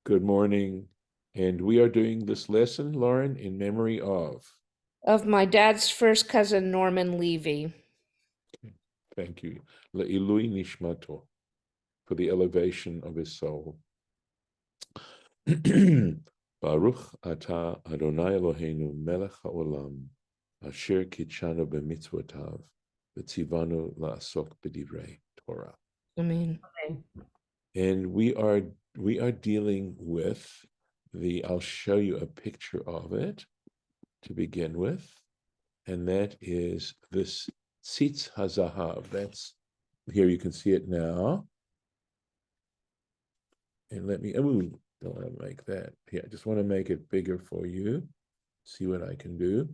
Good morning. And we are doing this lesson, Lauren, in memory of. Of my dad's first cousin, Norman Levy. Thank you. Le'ilui nishmato, for the elevation of his soul. Baruch atah Adonai Eloheinu melech haolam, asher kitshanu b'mitzvotav, v'tzivanu la'asok b'divrei Torah. Amen. And we are dealing with I'll show you a picture of it to begin with, and that is this tzitz hazahav. That's here, you can see it now. And let me, don't want to make that. Yeah, I just want to make it bigger for you. See what I can do.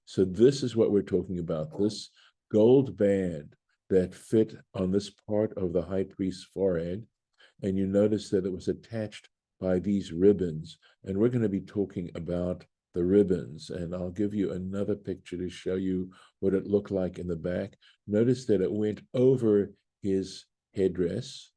So this is what we're talking about, this gold band that fit on this part of the high priest's forehead. And you notice that it was attached by these ribbons. And we're going to be talking about the ribbons. And I'll give you another picture to show you what it looked like in the back. Notice that it went over his headdress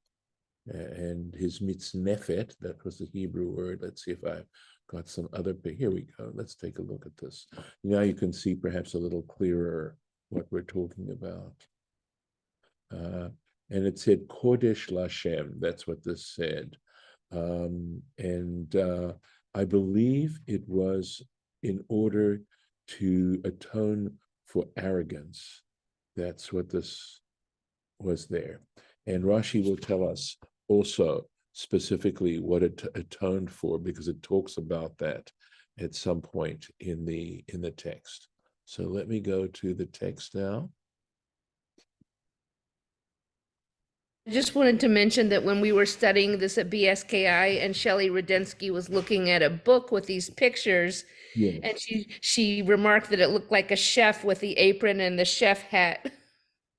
and his mitznefet. That was the Hebrew word. Let's see if I've got some other, here we go. Let's take a look at this. Now you can see perhaps a little clearer what we're talking about. And it said Kodesh Lashem. That's what this said. I believe it was in order to atone for arrogance. That's what this was there. And Rashi will tell us also specifically what it atoned for, because it talks about that at some point in the text. So let me go to the text now. I just wanted to mention that when we were studying this at BSKI and Shelley Rudensky was looking at a book with these pictures, yes, and she remarked that it looked like a chef with the apron and the chef hat.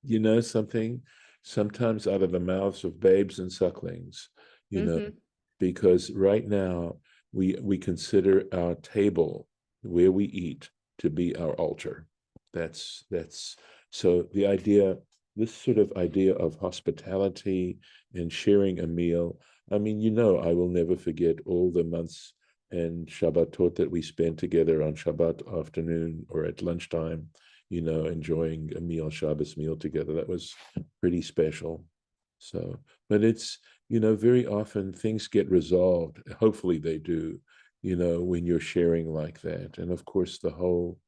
You know something? Sometimes out of the mouths of babes and sucklings, you know, because right now we consider our table where we eat to be our altar. That's so the idea, this sort of idea of hospitality and sharing a meal. I mean, you know, I will never forget all the months and Shabbatot that we spent together on Shabbat afternoon or at lunchtime, you know, enjoying a meal, Shabbos meal together. That was pretty special. So, but it's, you know, very often things get resolved. Hopefully they do, you know, when you're sharing like that. And of course, the whole,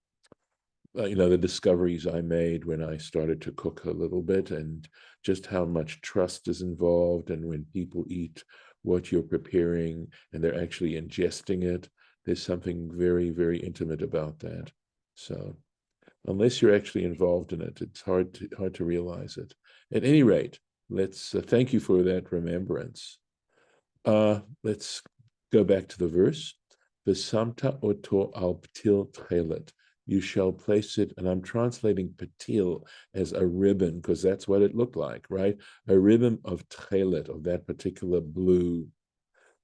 you know, the discoveries I made when I started to cook a little bit, and just how much trust is involved. And when people eat what you're preparing and they're actually ingesting it, there's something very, very intimate about that. So unless you're actually involved in it, it's hard to realize it. At any rate, let's thank you for that remembrance. Let's go back to the verse. V'samta oto al ptil tchelet. You shall place it, and I'm translating patil as a ribbon, because that's what it looked like, right? A ribbon of tchelet, of that particular blue.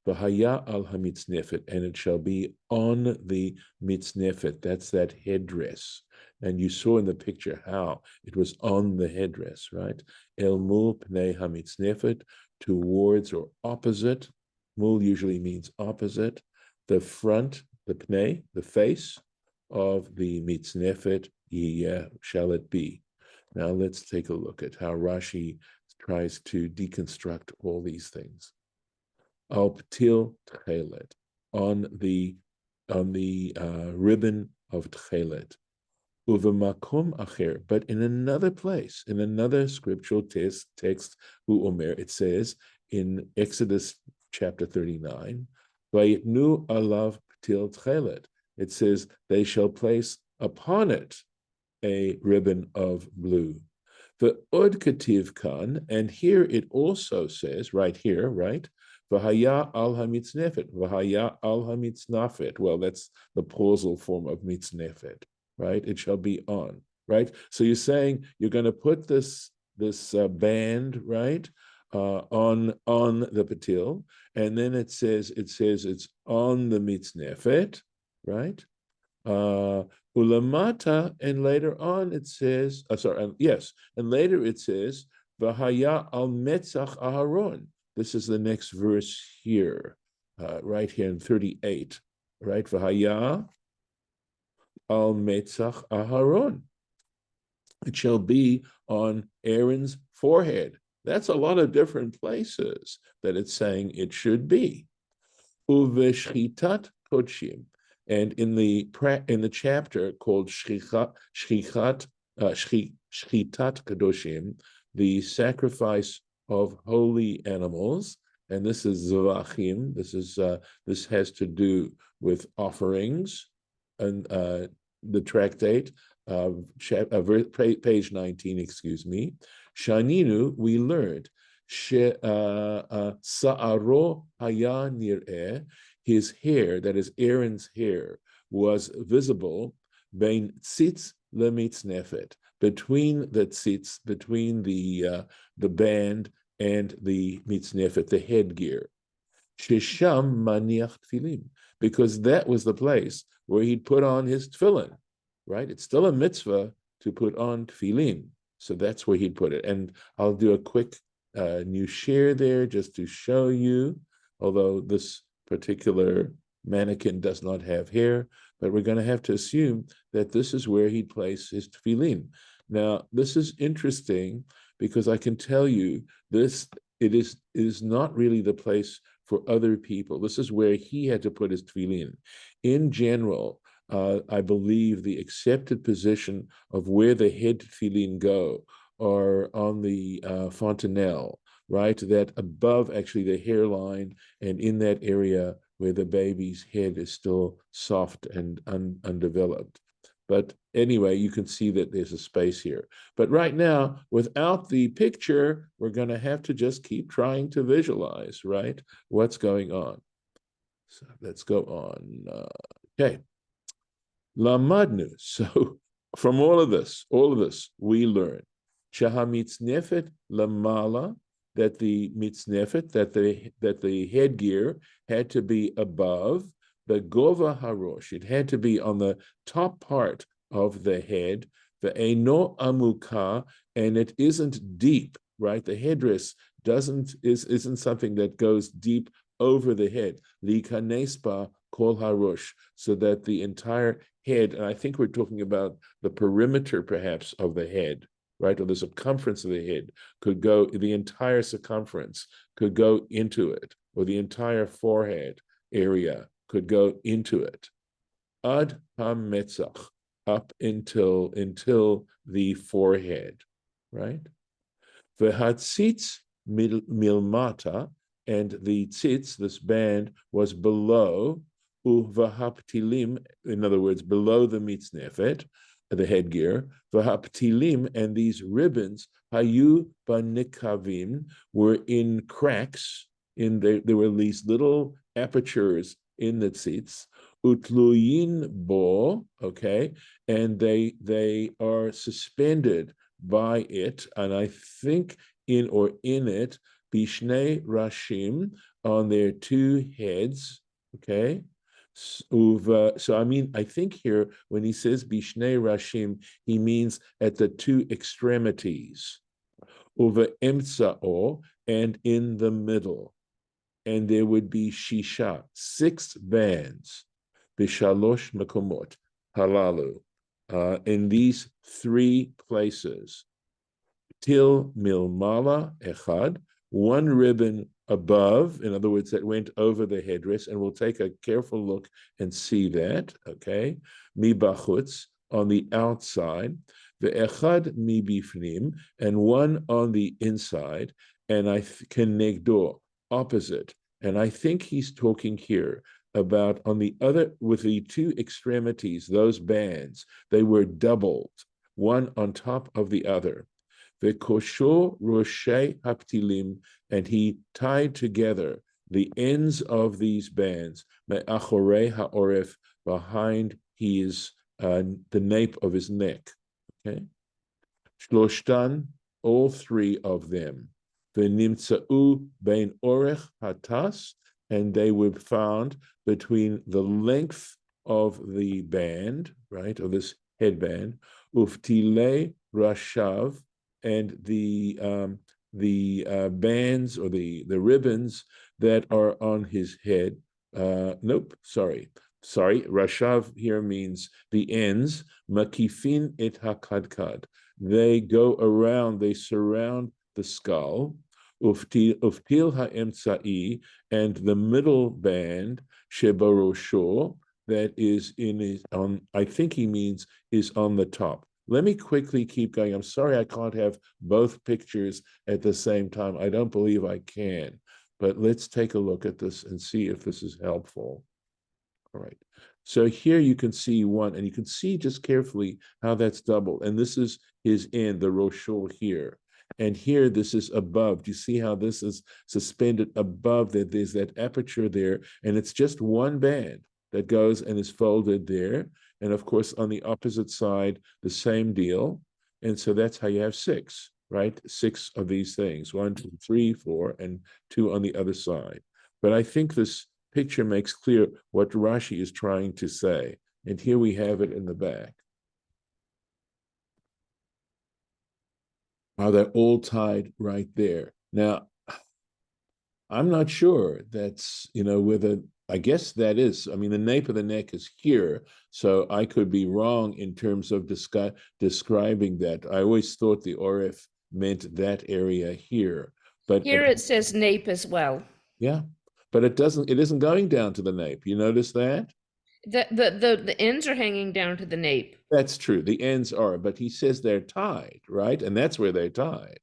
V'haya al hamitznefet, and it shall be on the mitznefet. That's that headdress. And you saw in the picture how it was on the headdress, right? El mul pnei hamitznefet, towards or opposite. Mul usually means opposite. The front, the pnei, the face of the mitznefet, shall it be. Now let's take a look at how Rashi tries to deconstruct all these things. Al ptil tchelet, on the ribbon of tchelet. Uvemakom acher, but in another place, in another scriptural text, Omer, it says in Exodus chapter 39, Vayitnu alav ptil tchelet. It says they shall place upon it a ribbon of blue. The od kativ kan, and here it also says, right here, right? V'haya al hamitznefet, v'haya al hamitznafet. Well, that's the pausal form of mitznefet, right? It shall be on, right? So you're saying you're going to put this band, right, on the patil, and then it says it's on the mitznefet, right? Ulamata, and later on it says, and later it says, V'haya al metzach Aharon. This is the next verse here. right here in 38, right? V'haya al metzach Aharon. It shall be on Aaron's forehead. That's a lot of different places that it's saying it should be. Uveshchitat kodshim, and in the chapter called Shchitat Kadoshim, the sacrifice of holy animals, and this is Zavachim. This has to do with offerings, and the tractate page 19. Excuse me. Shaninu, we learned. Sa'aro haya nir'eh, his hair, that is Aaron's hair, was visible bein tzitz lemitznefet, between the tzitz, between the band and the mitznefet, the headgear. Shesham maniach tefillin, because that was the place where he'd put on his tefillin, right? It's still a mitzvah to put on tefillin, so that's where he'd put it. And I'll do a quick new share there just to show you, although this particular mannequin does not have hair, but we're going to have to assume that this is where he'd place his tefillin. Now, this is interesting because I can tell you it is not really the place for other people. This is where he had to put his tefillin. In general, I believe the accepted position of where the head tefillin go are on the fontanelle, right? That above actually the hairline, and in that area where the baby's head is still soft and undeveloped. But anyway, you can see that there's a space here. But right now, without the picture, we're going to have to just keep trying to visualize, right, what's going on. So let's go on. Okay. Lamadnu. So from all of this, we learn shahamitznefet lamala, that the mitznefet, that the headgear had to be above the gova harosh. It had to be on the top part of the head. The eino amuka, and it isn't deep, right? The headdress isn't something that goes deep over the head. Likanespa kol harosh, so that the entire head, and I think we're talking about the perimeter perhaps of the head, right? Or the circumference of the head could go, the entire circumference could go into it, or the entire forehead area could go into it. Ad ha-metzach, up until the forehead, right? V'hatzitz milmata, and the tzitz, this band, was below, uvahaptilim, in other words, below the mitznefet, the headgear, v'haptilim, and these ribbons, hayu banikavim, were in cracks, there were these little apertures in the tzitz, utluyin bo, okay, and they are suspended by it, and I think in it, bishnei rashim, on their two heads, okay. So I mean, I think here when he says bishnei rashim, he means at the two extremities, uva emtsao, and in the middle, and there would be shisha, 6 bands, bishalosh makomot halalu, in these 3 places, til milmala echad, 1 ribbon above, in other words, that went over the headdress, and we'll take a careful look and see that, okay, mi bachutz, on the outside, ve'echad mi bifnim, and 1 on the inside, and kenegdo, opposite, and I think he's talking here about on the other, with the 2 extremities, those bands, they were doubled, 1 on top of the other. V'kosho roshei haptilim, and he tied together the ends of these bands, me'achorei ha'oref, behind his, the nape of his neck, okay? Shloshtan, all 3 of them. V'nimtza'u bein orech hatas, and they were found between the length of the band, right, of this headband, uftile rashav, and the bands or the ribbons that are on his head, Nope, sorry. Rashav here means the ends. Makifin et hakadkad. They go around, they surround the skull. Uftil ha'emtsa'i, and the middle band, shebarosho, that is I think he means is on the top. Let me quickly keep going. I'm sorry I can't have both pictures at the same time. I don't believe I can. But let's take a look at this and see if this is helpful. All right. So here you can see one, and you can see just carefully how that's doubled. And this is his end, the roshul here. And here, this is above. Do you see how this is suspended above that? There's that aperture there, and it's just one band that goes and is folded there. And of course, on the opposite side, the same deal. And so that's how you have six, right? Six of these things, 1, 2, 3, 4, and 2 on the other side. But I think this picture makes clear what Rashi is trying to say. And here we have it in the back. How they're all tied right there. Now, I'm not sure that's, whether, I guess that is, I mean, the nape of the neck is here, so I could be wrong in terms of describing that. I always thought the orif meant that area here. But here it says nape as well. Yeah, but it isn't going down to the nape. You notice that? The ends are hanging down to the nape. That's true. The ends are, but he says they're tied, right? And that's where they're tied.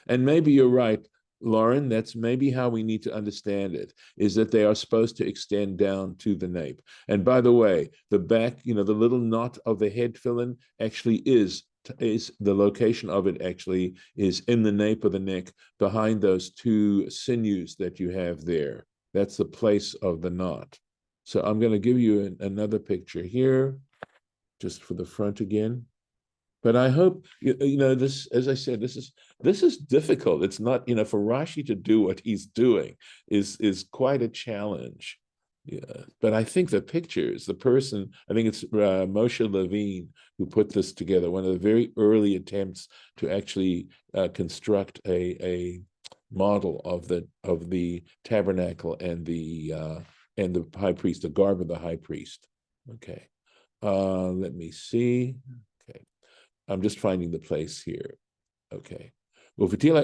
And maybe you're right, Lauren. That's maybe how we need to understand it, is that they are supposed to extend down to the nape. And by the way, the back, the little knot of the head fill-in actually is the location of it actually is in the nape of the neck behind those two sinews that you have there. That's the place of the knot. So I'm going to give you another picture here, just for the front again. But I hope this. As I said, this is difficult. It's not for Rashi to do what he's doing is quite a challenge. Yeah, but I think the pictures, the person, I think it's Moshe Levine who put this together. One of the very early attempts to actually construct a model of the tabernacle and the high priest, the garb of the high priest. Okay, let me see. Okay, I'm just finding the place here. Okay. Kashur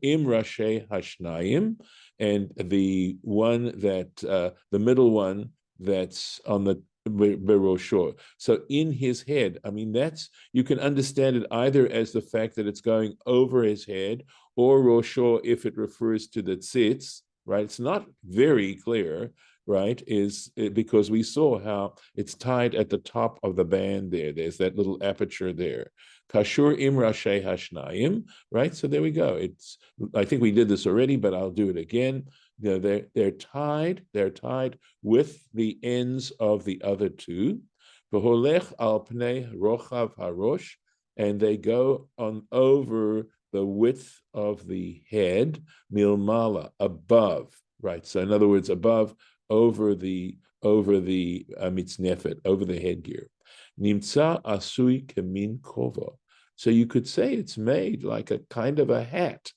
im Rashi Hashnayim, and the one that the middle one that's on the Berosho. So in his head, I mean, you can understand it either as the fact that it's going over his head, or Rosho if it refers to the tzitz, right? It's not very clear, right? Because we saw how it's tied at the top of the band there. There's that little aperture there. Kashur im Rashi Hashnayim, right? So there we go. I think we did this already, but I'll do it again. They're tied with the ends of the other two. V'holech al pnei rochav harosh, and they go on over the width of the head, milmala, above, right? So in other words, above, over the mitznefet, over the headgear. Nimtza asui kemin kova. So you could say it's made like a kind of a hat.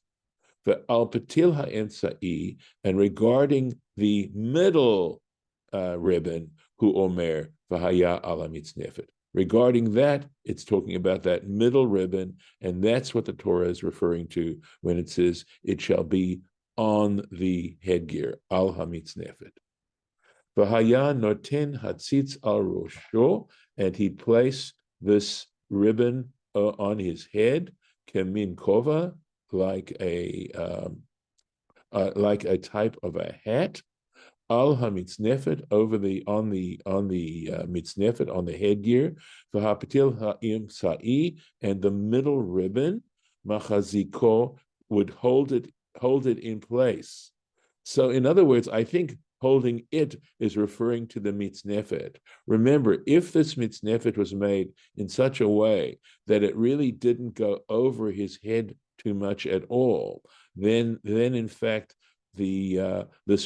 But al patil ha'emsa'i, and regarding the middle ribbon, hu omer v'haya ala mitznefet. Regarding that, it's talking about that middle ribbon, and that's what the Torah is referring to when it says it shall be on the headgear, al hamitznefet. V'haya noten hatzitz al rosho, and he placed this ribbon on his head, kemin kova, like a type of a hat, al hamitznefet, on the mitznefet, on the headgear, v'hapatil ha'im sa'i, and the middle ribbon, machaziko, would hold it in place. So in other words, I think holding it is referring to the mitznefet. Remember, if this mitznefet was made in such a way that it really didn't go over his head too much at all, then in fact these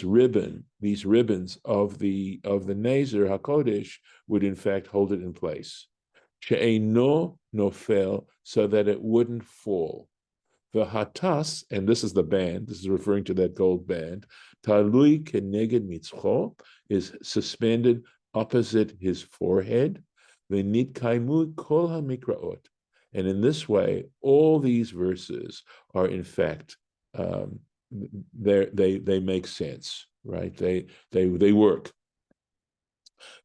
ribbons of the Nezer HaKodesh would in fact hold it in place. She'eino nofel, so that it wouldn't fall. V'hatas, and this is the band, this is referring to that gold band, talui keneged mitzcho, is suspended opposite his forehead, v'nitkaimu kol hamikraot. And in this way, all these verses are in fact, they make sense, right? They work.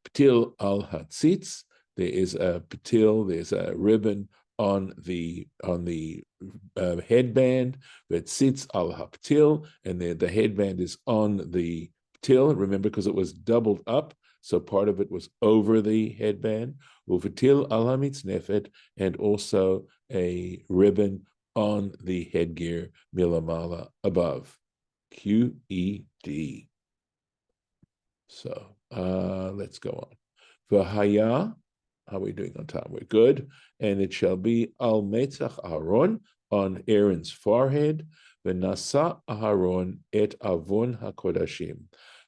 Ptil al hatzitz, there is a ptil, there's a ribbon on the headband, that sits al haptil, and the headband is on the ptil. Remember, because it was doubled up, so part of it was over the headband. Uvatil al hamitznefet, and also a ribbon on the headgear milamala above. QED. So let's go on. V'haya, how are we doing on time? We're good. And it shall be al metzach Aaron, on Aaron's forehead, v'nasa Aaron et avon hakodashim,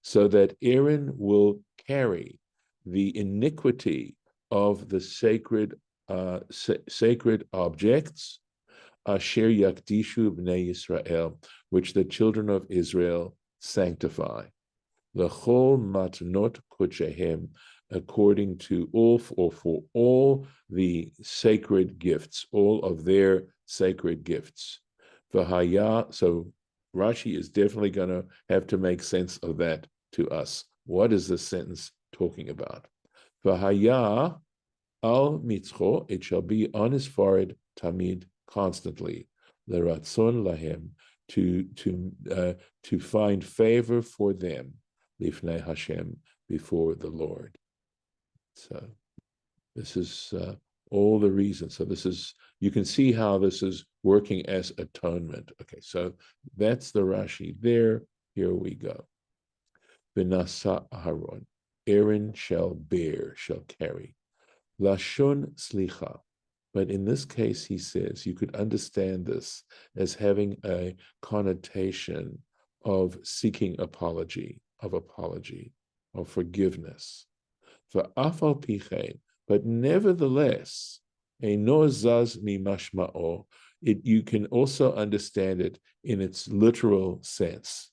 so that Aaron will carry the iniquity of the sacred objects, asher yakdishu bnei Yisrael, which the children of Israel sanctify. L'chol matnot kodshehem, according to all, or for all the sacred gifts, all of their sacred gifts. V'haya, so Rashi is definitely going to have to make sense of that to us. What is this sentence talking about? V'haya al mitzcho, it shall be on his forehead tamid, constantly. L'ratzon lahem, to find favor for them. Lifnei Hashem, before the Lord. So this is all the reasons. So this is, you can see how this is working as atonement. Okay, so that's the Rashi there. Here we go. V'nasa Aharon, Aaron shall bear, shall carry. Lashon slicha. But in this case, he says, you could understand this as having a connotation of seeking apology, of forgiveness. V'afal pichein, but nevertheless, eino zaz mimashma'o, you can also understand it in its literal sense.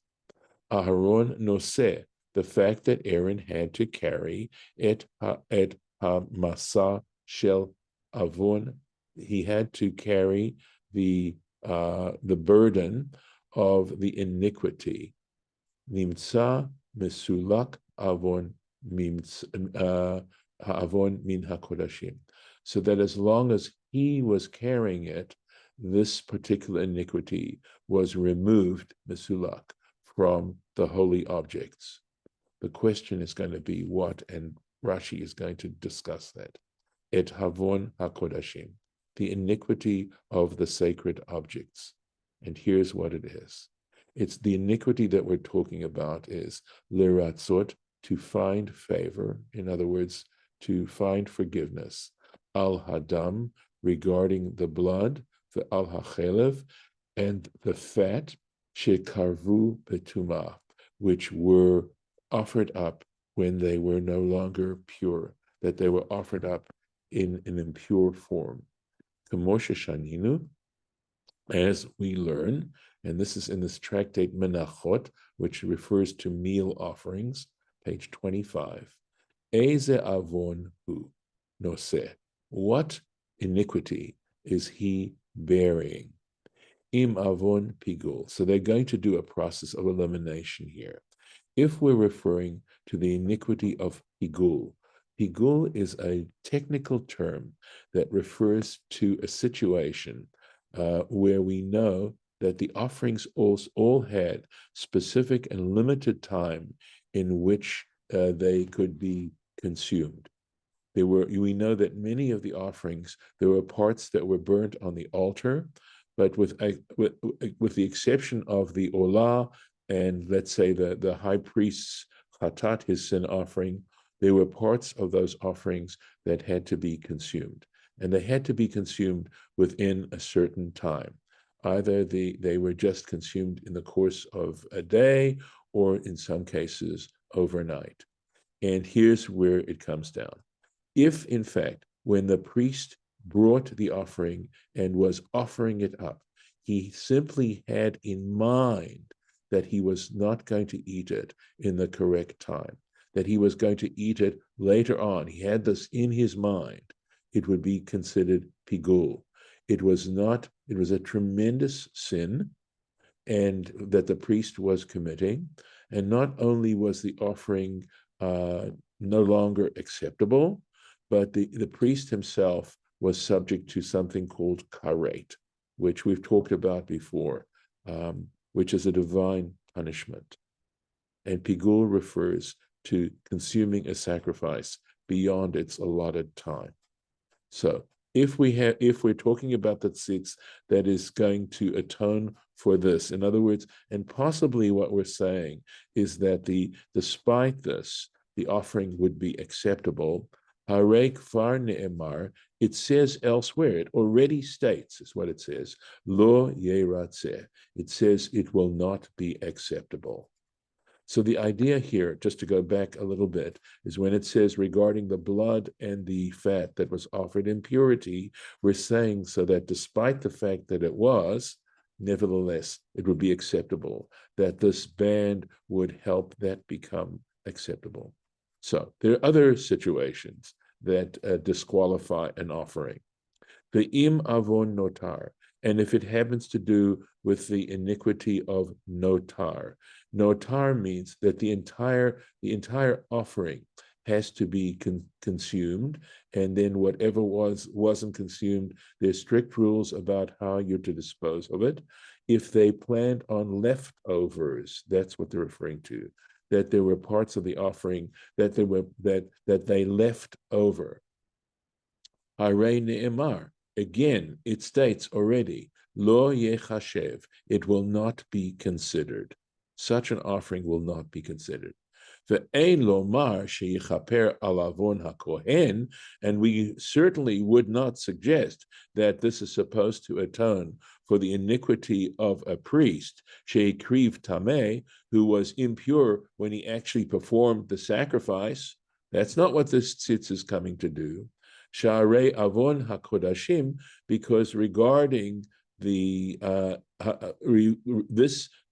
Aharon noseh, the fact that Aaron had to carry et ha-masa shel avon, he had to carry the burden of the iniquity. Nimtza mesulak avon min hakodashim, so that as long as he was carrying it, this particular iniquity was removed, mesulak, from the holy objects. The question is going to be what, and Rashi is going to discuss that. Et havon hakodashim, the iniquity of the sacred objects. And here's what it is. It's the iniquity that we're talking about is liratzot, to find favor, in other words, to find forgiveness, al hadam, regarding the blood, the al hachelev, and the fat, shekarvu betuma, which were offered up when they were no longer pure, that they were offered up in an impure form. Kamoshe shaninu, as we learn, and this is in this tractate Menachot, which refers to meal offerings, page 25. Eze avon hu noseh, what iniquity is he bearing? Im avon pigul. So they're going to do a process of elimination here. If we're referring to the iniquity of pigul, pigul is a technical term that refers to a situation where we know that the offerings all had specific and limited time in which they could be consumed. We know that many of the offerings, there were parts that were burnt on the altar, but with the exception of the olah and, let's say, the high priest's chatat, his sin offering, there were parts of those offerings that had to be consumed. And they had to be consumed within a certain time. Either they were just consumed in the course of a day, or in some cases overnight. And here's where it comes down. If, in fact, when the priest brought the offering and was offering it up, He simply had in mind that he was not going to eat it in the correct time, that he was going to eat it later on. He had this in his mind. It would be considered pigul. It was not, it was a tremendous sin, and that the priest was committing. And not only was the offering no longer acceptable, but the priest himself was subject to something called karet, which we've talked about before, which is a divine punishment. And pigul refers to consuming a sacrifice beyond its allotted time. So if we're talking about the tzitz that is going to atone for this, in other words, and possibly what we're saying is that despite this, the offering would be acceptable. Harei kvar ne'emar, it says elsewhere, it already states, is what it says, lo yeratzeh. It says it will not be acceptable. So the idea here, just to go back a little bit, is when it says regarding the blood and the fat that was offered in purity, we're saying so that despite the fact that it was, nevertheless, it would be acceptable, that this band would help that become acceptable. So there are other situations that disqualify an offering. The im avon notar, and if it happens to do with the iniquity of notar. Notar means that the entire offering has to be consumed, and then whatever wasn't consumed, there's strict rules about how you're to dispose of it. If they planned on leftovers, that's what they're referring to, that there were parts of the offering that they left over. Harei ne'emar. Again, it states already, lo yechashev, it will not be considered. Such an offering will not be considered. Ve'ein lomar sheyichaper alavon hakohen, and we certainly would not suggest that this is supposed to atone for the iniquity of a priest, sheikriv tameh, who was impure when he actually performed the sacrifice. That's not what this tzitz is coming to do. Sha'arei avon hakodashim, because regarding the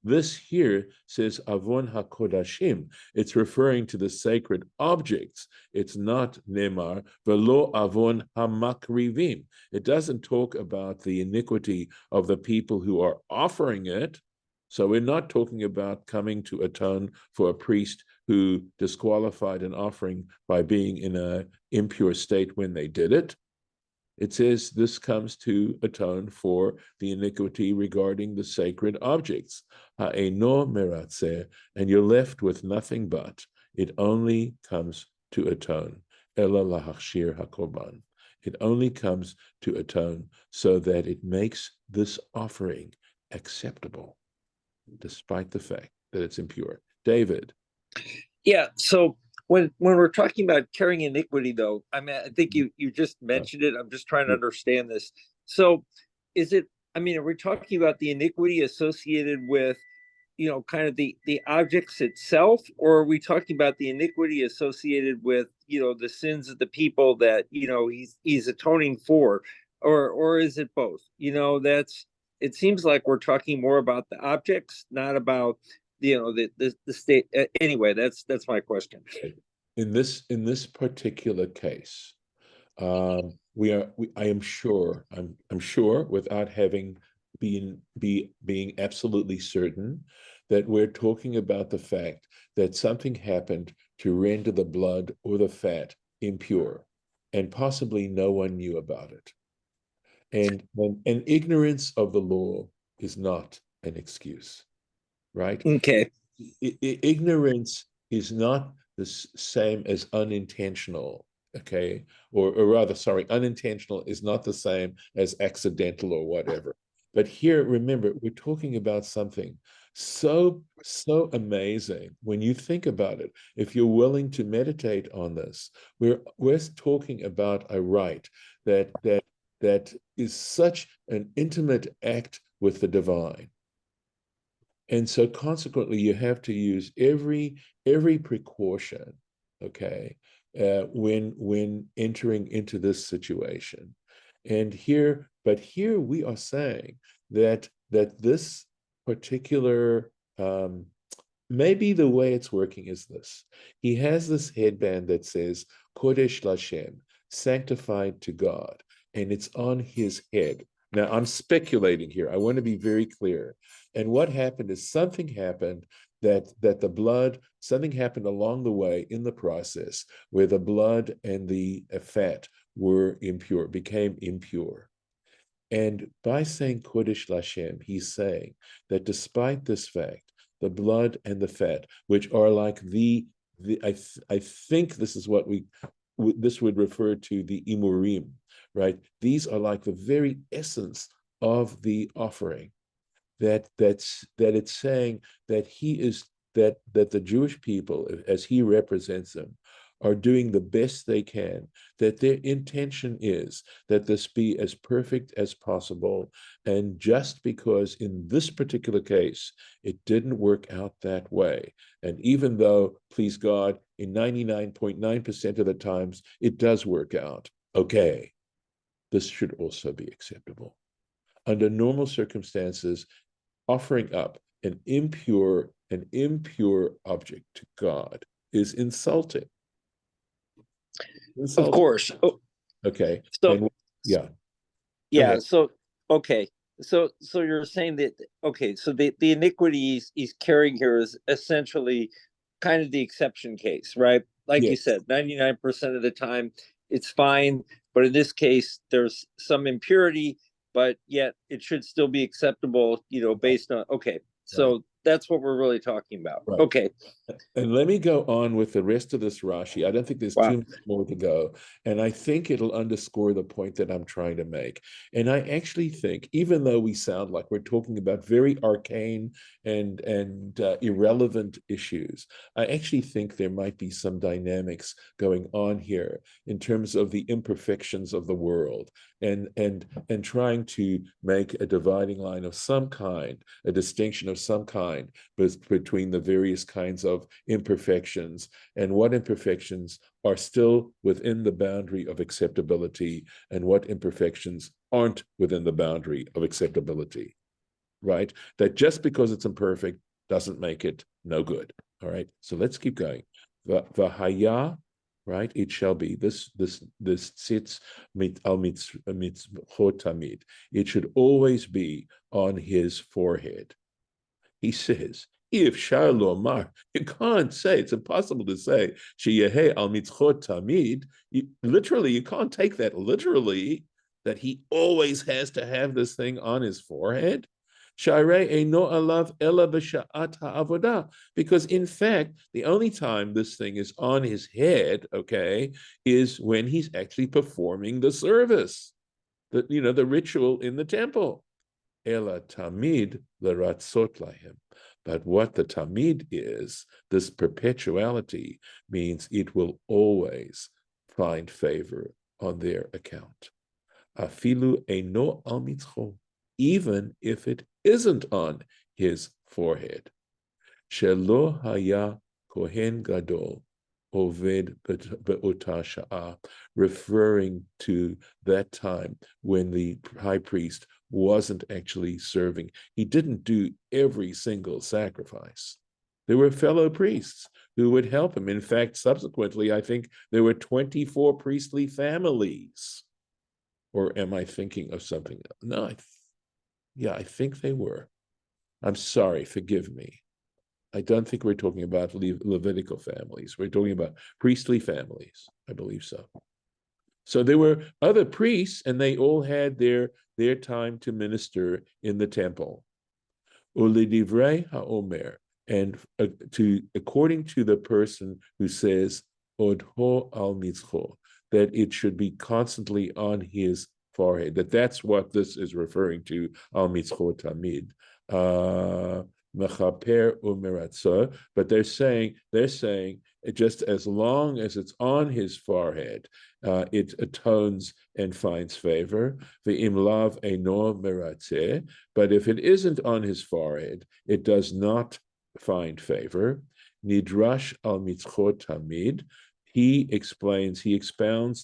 this here says avon hakodashim. It's referring to the sacred objects. It's not nemar velo avon hamakrivim. It doesn't talk about the iniquity of the people who are offering it. So we're not talking about coming to atone for a priest who disqualified an offering by being in an impure state when they did it. It says this comes to atone for the iniquity regarding the sacred objects. Ha'eno meratzeh, and you're left with nothing but, it only comes to atone. Ela lahachshir hakorban. It only comes to atone so that it makes this offering acceptable, despite the fact that it's impure. David. Yeah, so when we're talking about carrying iniquity, though, I mean, I think you just mentioned it. I'm just trying to understand this. So is it, I mean, are we talking about the iniquity associated with, kind of the objects itself, or are we talking about the iniquity associated with, the sins of the people that, he's atoning for, or is it both? It seems like we're talking more about the objects, not about the state. Anyway, that's my question. In this particular case, I am sure, without having being absolutely certain, that we're talking about the fact that something happened to render the blood or the fat impure, and possibly no one knew about it. And ignorance of the law is not an excuse, right? Okay. Ignorance is not the same as unintentional, okay? Or rather, sorry, unintentional is not the same as accidental or whatever. But here, remember, we're talking about something so amazing when you think about it. If you're willing to meditate on this, we're talking about a rite that is such an intimate act with the divine. And so consequently, you have to use every precaution, okay, when entering into this situation. And here we are saying that that this particular maybe the way it's working is this. He has this headband that says Kodesh Lashem, sanctified to God, and it's on his head. Now, I'm speculating here. I want to be very clear. And what happened is something happened that the blood, something happened along the way in the process where the blood and the fat were impure, became impure. And by saying Kodesh Lashem, he's saying that despite this fact, the blood and the fat, which are like I think this is what this would refer to the imurim, right? These are like the very essence of the offering. That it's saying that that the Jewish people, as he represents them, are doing the best they can, that their intention is that this be as perfect as possible. And just because in this particular case, it didn't work out that way, and even though, please God, in 99.9% of the times, it does work out, okay, this should also be acceptable. Under normal circumstances, offering up an impure object to God is insulting. Of course. Okay. So and, yeah. yeah. So okay. So you're saying that okay. So the iniquity he's carrying here is essentially kind of the exception case, right? Like you said, 99% of the time it's fine, but in this case there's some impurity, but yet it should still be acceptable, based on okay. So right. That's what we're really talking about. Right. Okay. And let me go on with the rest of this Rashi. I don't think there's too much more to go. And I think it'll underscore the point that I'm trying to make. And I actually think, even though we sound like we're talking about very arcane and irrelevant issues, I actually think there might be some dynamics going on here in terms of the imperfections of the world and trying to make a dividing line of some kind, a distinction of some kind between the various kinds of imperfections and what imperfections are still within the boundary of acceptability and what imperfections aren't within the boundary of acceptability, right? That just because it's imperfect doesn't make it no good, all right? So let's keep going. V'haya, right? It shall be. This sits al mitzvot tamid. It should always be on his forehead. He says, if Shalomar, you can't say, it's impossible to say, Sheyehe al mitzvot tamid. Literally, you can't take that literally, that he always has to have this thing on his forehead. Because in fact, the only time this thing is on his head, okay, is when he's actually performing the service, the ritual in the temple. Ela tamid leratzot lahem. But what the tamid is, this perpetuality, means it will always find favor on their account. Afilu eino al mitzcho, even if it isn't on his forehead. Shelo haya kohen gadol oved be'ota sha'ah, referring to that time when the high priest wasn't actually serving. He didn't do every single sacrifice. There were fellow priests who would help him. In fact, subsequently, I think there were 24 priestly families. Or am I thinking of something? No, I think they were. I'm sorry, forgive me. I don't think we're talking about Levitical families. We're talking about priestly families. I believe so. So there were other priests, and they all had their time to minister in the temple. Ulidivrei haomer, and according to the person who says odho al mitzcho, that it should be constantly on his forehead. That's what this is referring to, al mitzcho tamid. Mechaper umeratzo, but they're saying just as long as it's on his forehead, it atones and finds favor. Ve'im lav eino meratzeh, but if it isn't on his forehead, it does not find favor. Nidrash al mitzchot tamid. He expounds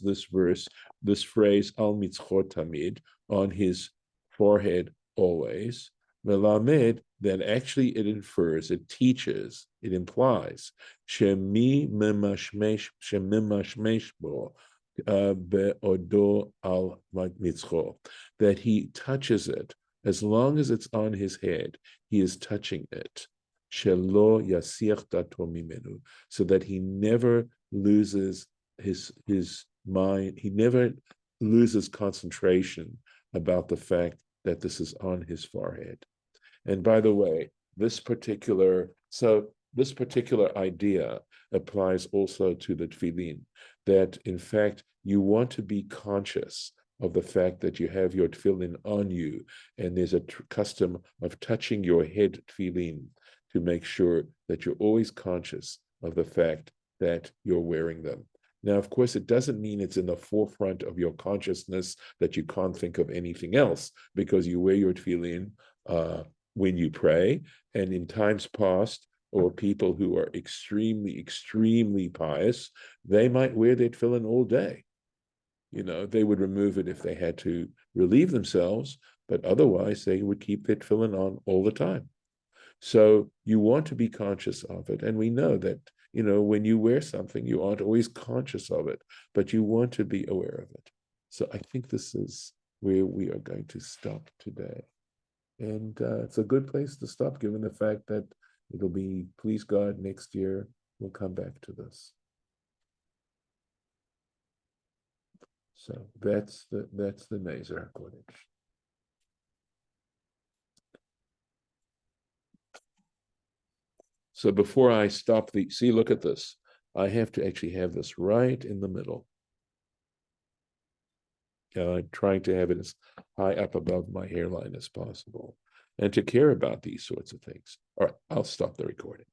this phrase al mitzchot tamid, on his forehead always. Melamed, then actually it infers, it teaches, it implies, shemi memashmesh bo beodo al mitzcho, that he touches it. As long as it's on his head, he is touching it. Shelo yasich dato mimenu, so that he never loses his mind, he never loses concentration about the fact that this is on his forehead. And by the way, this particular idea applies also to the tefillin, that in fact you want to be conscious of the fact that you have your tefillin on you, and there's a custom of touching your head tefillin to make sure that you're always conscious of the fact that you're wearing them. Now, of course, it doesn't mean it's in the forefront of your consciousness that you can't think of anything else, because you wear your tefillin when you pray, and in times past, or people who are extremely, extremely pious, they might wear their tefillin all day. They would remove it if they had to relieve themselves, but otherwise they would keep their tefillin on all the time. So you want to be conscious of it. And we know that, when you wear something, you aren't always conscious of it, but you want to be aware of it. So I think this is where we are going to stop today. And it's a good place to stop, given the fact that it'll be, please God, next year, we'll come back to this. So that's the Nezer HaKodesh. So before I stop look at this. I have to actually have this right in the middle. I'm trying to have it as high up above my hairline as possible, and to care about these sorts of things. All right, I'll stop the recording.